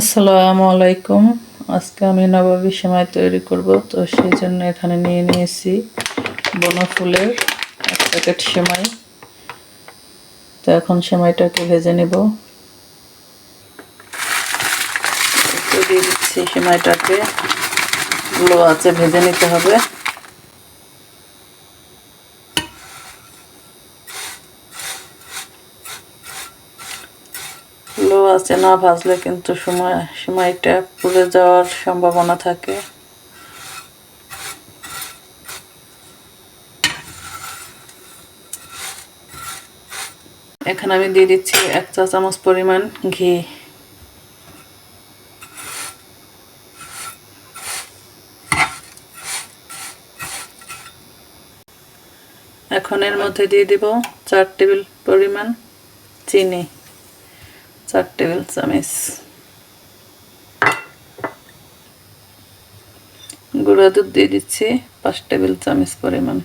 আসসালামু আলাইকুম। আজকে আমি নবাবী সেমাই তৈরি করব, তো সেই জন্য এখানে নিয়ে নিয়েছি বনফুলের 1 প্যাকেট সেমাই। তো এখন সেমাইটাকে ভেজে নেব। একটু দিয়ে দিচ্ছি সেমাইটাকে, লো আঁচে ভেজে নিতে হবে। লো আঁচে না ভাজলে কিন্তু সেমাইটা পুড়ে যাওয়ার সম্ভাবনা থাকে। এখানে আমি দিয়ে দিচ্ছি 1 চা চামচ পরিমাণ ঘি। এখন এর মধ্যে দিয়ে দিব 4 টেবিল পরিমাণ চিনি, 4 টেবিল চামচ। গুঁড়া দুধ দিয়ে দিচ্ছি 5 টেবিল চামচ পরিমাণ।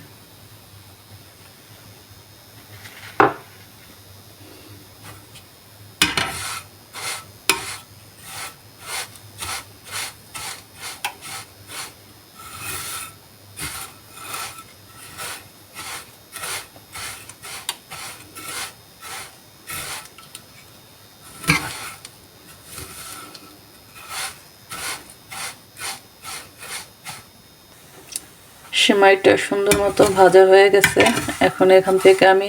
সেমাইটা সুন্দর মতো ভাজা হয়ে গেছে। এখন এখান থেকে আমি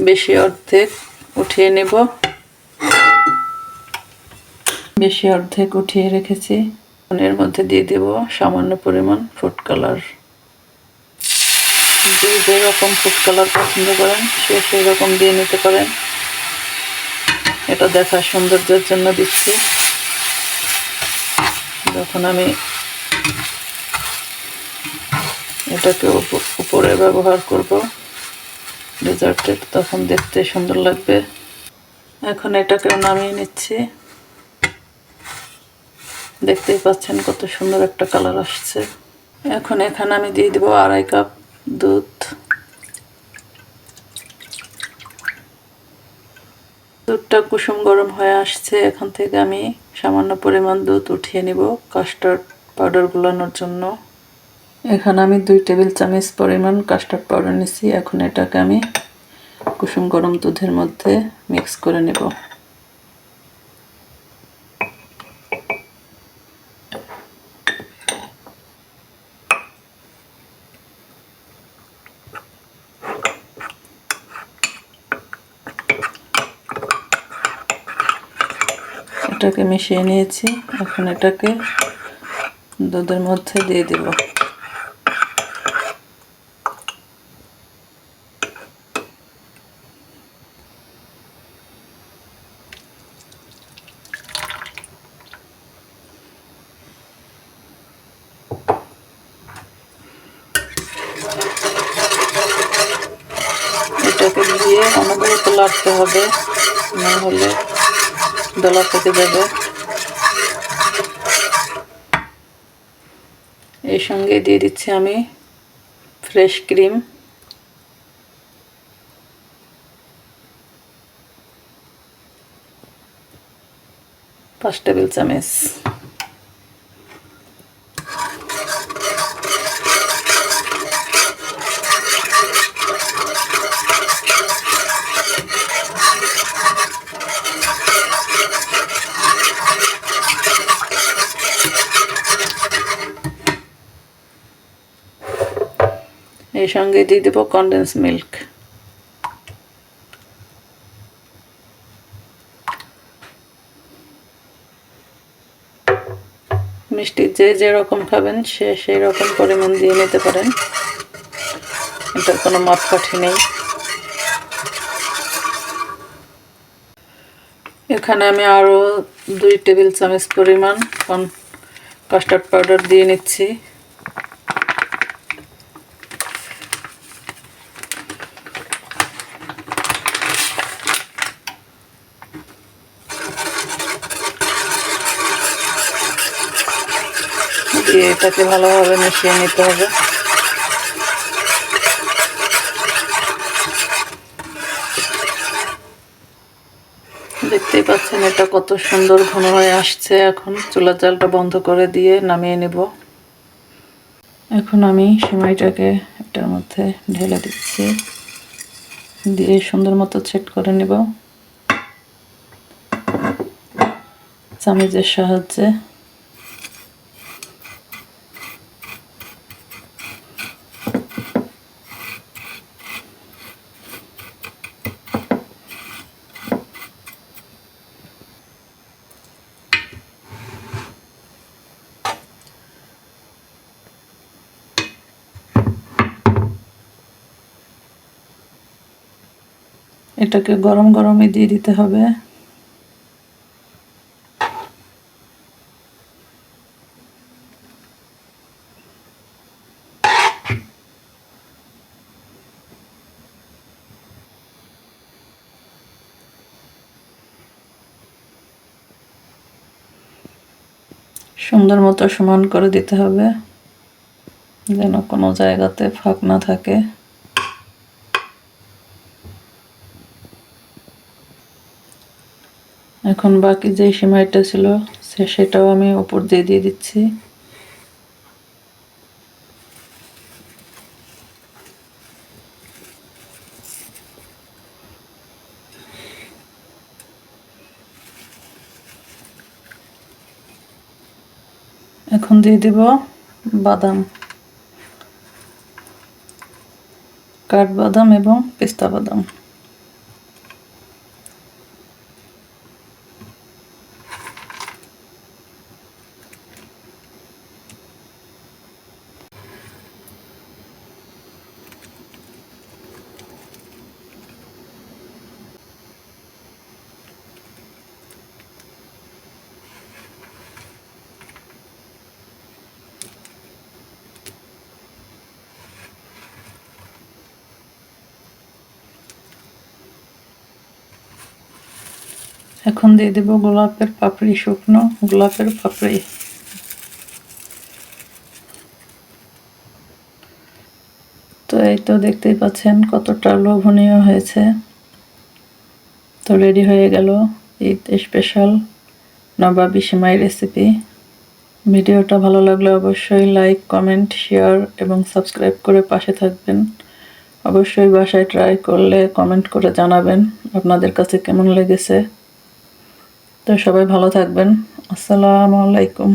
বেশি অর্ধেক উঠিয়ে নেব। বেশি অর্ধেক উঠিয়ে রেখেছি। এর মধ্যে দিয়ে দেব সামান্য পরিমাণ ফুড কালার। যে যেরকম ফুড কালার পছন্দ করেন সেই রকম দিয়ে নিতে পারেন। এটা দেখার সৌন্দর্যের জন্য দিচ্ছি। যখন আমি এটাকে উপরে ব্যবহার করব ডেজার্টে, তখন দেখতে সুন্দর লাগবে। এখন এটাকে নামিয়ে নিচ্ছি। দেখতেই পাচ্ছেন কত সুন্দর একটা কালার আসছে। এখন এখানে আমি দিয়ে দেব 2.5 কাপ দুধ। দুধটা কুসুম গরম হয়ে আসছে। এখান থেকে আমি সামান্য পরিমাণ দুধ উঠিয়ে নিব কাস্টার্ড পাউডার গুলানোর জন্য। এখানে আমি 2 টেবিল চামচ পরিমাণ কাস্টার্ড পাউডার নিয়েছি। এখন এটাকে আমি কুসুম গরম দুধের মধ্যে মিক্স করে নেব। এটাকে মিশিয়ে নিয়েছি। এখন এটাকে দুধের মধ্যে দিয়ে দেব। এটাকে দিয়ে অনবরত লাগতে হবে, না হলে দলা পেকে যাবে। এই সঙ্গে দিয়ে দিচ্ছি আমি ফ্রেশ ক্রিম। পাঁচ টেবিল চামচ। এই সঙ্গে দিয়ে দেব কনডেন্স মিল্ক। মিষ্টি যে যেরকম খাবেন সেই রকম পরিমাণ দিয়ে নিতে পারেন, এটার কোনো মাপকাঠি নেই। এখানে আমি আরও 2 টেবিল চামচ পরিমাণ কাস্টার্ড পাউডার দিয়ে নিচ্ছি। দিয়ে এটাকে ভালোভাবে মিশিয়ে নিতে হবে। দেখতে দেখতেই পাচ্ছেন এটা কত সুন্দর ঘন হয়ে আসছে। এখন চুলার জালটা বন্ধ করে দিয়ে নামিয়ে নেব। এখন আমি সেমাইটাকে এটার মধ্যে ঢেলে দিচ্ছি, দিয়ে সুন্দর মতো সেট করে নেব চামচের সাহায্যে। এটাকে গরম গরমই দিয়ে দিতে হবে। সুন্দর মতো সমান করে দিতে হবে যেন কোনো জায়গাতে ফাঁক না থাকে। এখন বাকি যে সেমাইটা ছিল সেটাও আমি উপর দিয়ে দিচ্ছি। এখন দিয়ে দেব বাদাম, কাঠবাদাম এবং পেস্তা বাদাম। এখন দিয়ে দেব গোলাপের পাপড়ি, শুকনো গোলাপের পাপড়ি। তো এই তো দেখতেই পাচ্ছেন কতটা লোভনীয় হয়েছে। তো রেডি হয়ে গেল ঈদ স্পেশাল নবাবী সেমাই রেসিপি। ভিডিওটা ভালো লাগলে অবশ্যই লাইক, কমেন্ট, শেয়ার এবং সাবস্ক্রাইব করে পাশে থাকবেন। অবশ্যই বাসায় ট্রাই করলে কমেন্ট করে জানাবেন আপনাদের কাছে কেমন লেগেছে। তো সবাই ভালো থাকবেন। আসসালামু আলাইকুম।